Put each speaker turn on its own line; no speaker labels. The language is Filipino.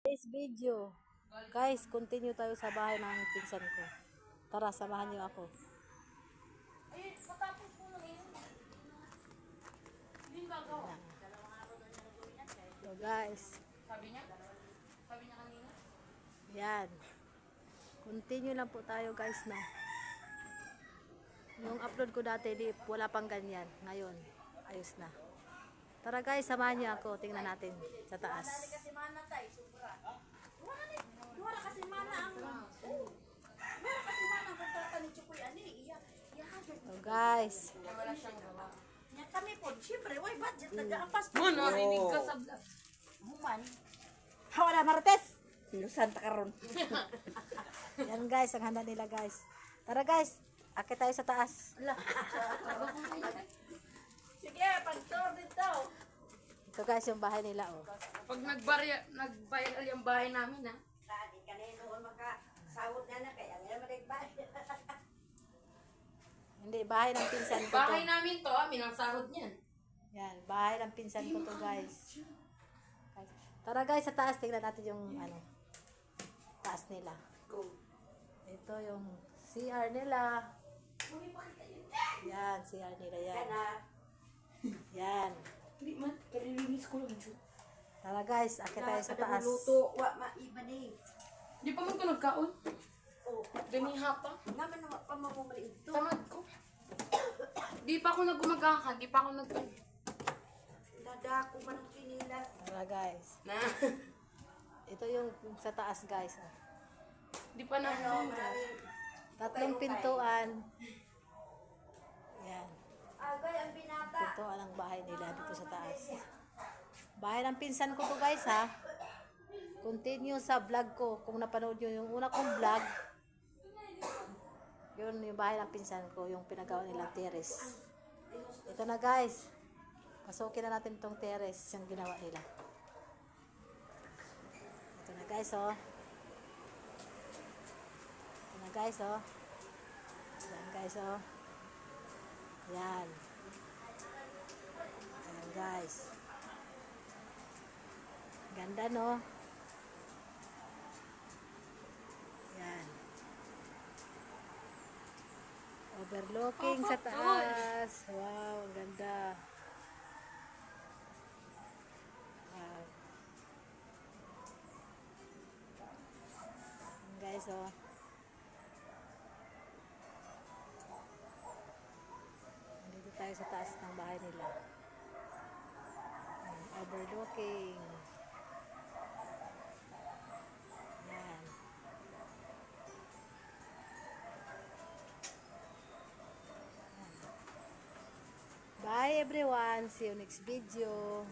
Today's video. Guys, continue tayo sa bahay ng pinsan ko. Tara, samahan niyo ako.
Ay, matapos ko lang yun. Hindi gagawa.
So guys,
Sabi niya? Sabi niya kanina?
yan. Continue lang po tayo guys na. Yung upload ko dati, wala pang ganyan. Ngayon, ayos na. Tara guys, samahan niyo ako. Tingnan natin sa taas.
Kasi mana tayo, sobra. Wala kasi mana ang... Wala kasi mana ang kontrata ni Chukoy. Ano iya?
So guys,
Wala siyang gawa. Nya kami po, siyempre, why budget na dyan? Pas po. Narinig ka sa vlog. Human.
wala Martes!
Santa Caron.
Yan guys, ang handa nila guys. Tara guys, akit tayo sa taas.
Sige, pag-tour dito.
Ito guys, yung bahay nila oh.
Pag nag-viral yung bahay namin, ha?
Tadi kanino ko makasawot na kaya nga maligbayad.
Hindi, bahay ng pinsan ko to.
Bahay namin to, amin ang sahod niyan.
Yan, bahay ng pinsan ko to guys. Tara guys, sa taas, tingnan natin yung ano, taas nila.
Go.
Ito yung CR nila. Yan, CR nila yan.
Kana
Yan.
Hindi man, kalilinis ko lang, Chu.
Tara guys, akit tayo sa taas.
luto wa maiba ni.
Di pa man ko nagkaon.
Oh,
Diniha pa.
naman na pa mamumali ito.
Tamad ko. Di pa ako nagumagakan, di pa ako
Dada ko man ang chinilas.
Tara guys.
Na.
Ito yung sa taas guys. Oh.
Di pa na.
Tatlong pintuan. Yan.
Agay ang binata.
Pintuan ang bahay nila dito sa taas. Bahay ng pinsan ko to guys ha. Continue sa vlog ko. Kung napanood nyo yung una kong vlog, yun yung bahay ng pinsan ko, yung pinagawa nila terrace. Ito na guys. Pasukin na natin itong terrace yung ginawa nila. Ito na guys oh. Ito na guys oh. Yan guys oh. Yan. Ayan guys. Ganda no? Yan. Overlooking sa taas. Wow, ang ganda. Wow. Ayan guys oh. Nandito tayo sa taas ng bahay nila. Overlooking. Yan. Bye everyone. See you next video.